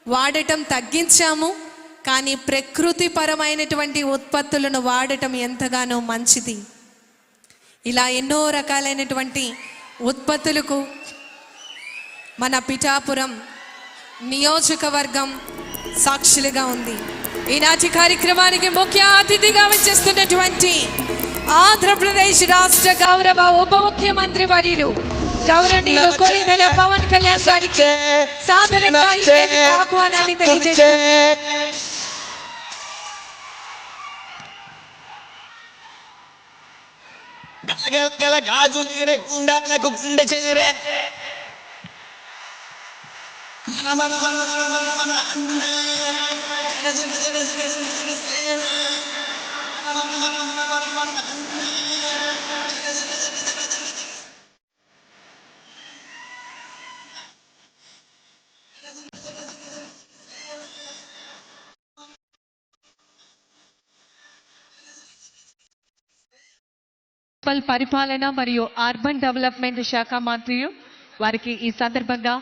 వాడటం తగ్గించాము. కానీ ప్రకృతి పరమైనటువంటి ఉత్పత్తులను వాడటం ఎంతగానో మంచిది. ఇలా ఎన్నో రకాలైనటువంటి ఉత్పత్తులకు మన పిఠాపురం నియోజకవర్గం సాక్షులుగా ఉంది. ఈనాటి కార్యక్రమానికి ముఖ్య అతిథిగా వచ్చేస్తున్నటువంటి ఆంధ్రప్రదేశ్ రాష్ట్ర గౌరవ ఉప ముఖ్యమంత్రి వర్యులు గౌరవనీయులు కొణిదెల పవన్ కళ్యాణ్ గారికి సాదరంగా ఆహ్వానాన్ని తెలియజేస్తున్నారు. గాజు గుండెలకు గుండె చేరే పరిపాలన మరియు అర్బన్ డెవలప్మెంట్ శాఖ మంత్రులు వారికి ఈ సందర్భంగా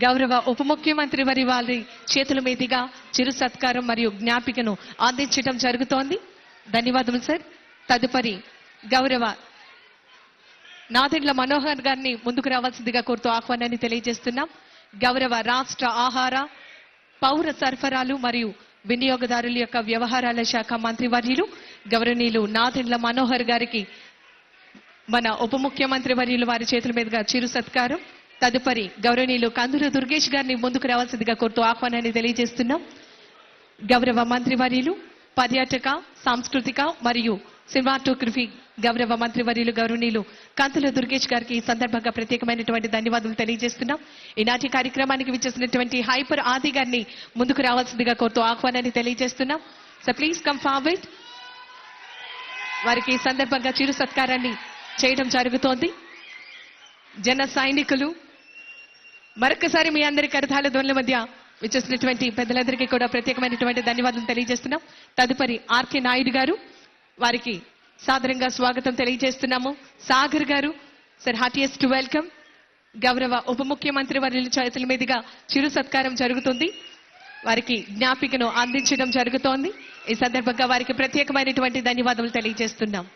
గౌరవ ఉప ముఖ్యమంత్రి వారి చేతుల మీదుగా చిరు సత్కారం మరియు జ్ఞాపికను అందించడం జరుగుతోంది. ధన్యవాదములు సార్. తదుపరి గౌరవ నాదెండ్ల మనోహర్ గారిని ముందుకు రావాల్సిందిగా కోరుతూ ఆహ్వానాన్ని తెలియజేస్తున్నాం. గౌరవ రాష్ట్ర ఆహార పౌర సరఫరాలు మరియు వినియోగదారుల యొక్క వ్యవహారాల శాఖ మంత్రి వర్యులు గౌరవనీయులు నాదెండ్ల మనోహర్ గారికి మన ఉప ముఖ్యమంత్రి వర్యులు వారి చేతుల మీదుగా చిరు సత్కారం. తదుపరి గౌరవనీయులు కందుల దుర్గేష్ గారిని ముందుకు రావాల్సిందిగా కోరుతూ ఆహ్వానాన్ని తెలియజేస్తున్నాం. గౌరవ మంత్రి వర్యులు పర్యాటక సాంస్కృతిక మరియు సినిమాటోగ్రఫీ గౌరవ మంత్రి వర్యులు గౌరవనీయులు కందుల దుర్గేష్ గారికి ఈ సందర్భంగా ప్రత్యేకమైనటువంటి ధన్యవాదాలు తెలియజేస్తున్నాం. ఈనాటి కార్యక్రమానికి విచ్చేసినటువంటి హైపర్ ఆది గారిని ముందుకు రావాల్సిందిగా కోరుతూ ఆహ్వానాన్ని తెలియజేస్తున్నాం. So please come forward. వారికి ఈ సందర్భంగా చిరు సత్కారాన్ని చేయడం జరుగుతోంది. జన సైనికులు మరొకసారి మీ అందరి కరతాళ ధ్వనుల మధ్య విచ్చేసినటువంటి పెద్దలందరికీ కూడా ప్రత్యేకమైనటువంటి ధన్యవాదాలు తెలియజేస్తున్నాం. తదుపరి ఆర్కే నాయుడు గారు వారికి సాదరంగా స్వాగతం తెలియజేస్తున్నాము. సాగర్ గారు సార్ హార్టియెస్ట్ వెల్కమ్. గౌరవ ఉప ముఖ్యమంత్రి వర్యుల చేతుల మీదుగా చిరు సత్కారం జరుగుతుంది. వారికి జ్ఞాపికను అందించడం జరుగుతోంది. ఈ సందర్భంగా వారికి ప్రత్యేకమైనటువంటి ధన్యవాదాలు తెలియజేస్తున్నాం.